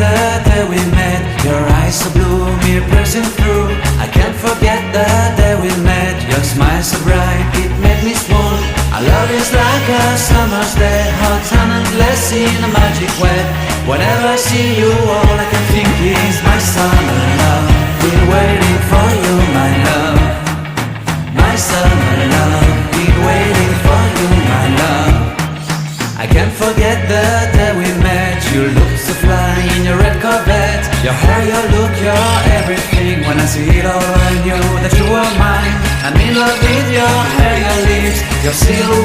the day we met. Your eyes so blue, me piercing through. I can't forget the day we met. Your smile so bright, it made me swoon. Our love is like a summer's day, hot and endless in a magic way. Whenever I see you, all I can think is my summer love. Been waiting for you, my love. My summer love. Been waiting for you, my love. I can't forget the day we met. You look so fly in your red Corvette. Your hair, your look, your everything. When I see it all, I knew that you were mine. I'm in love with your hair, your lips, your silhouette.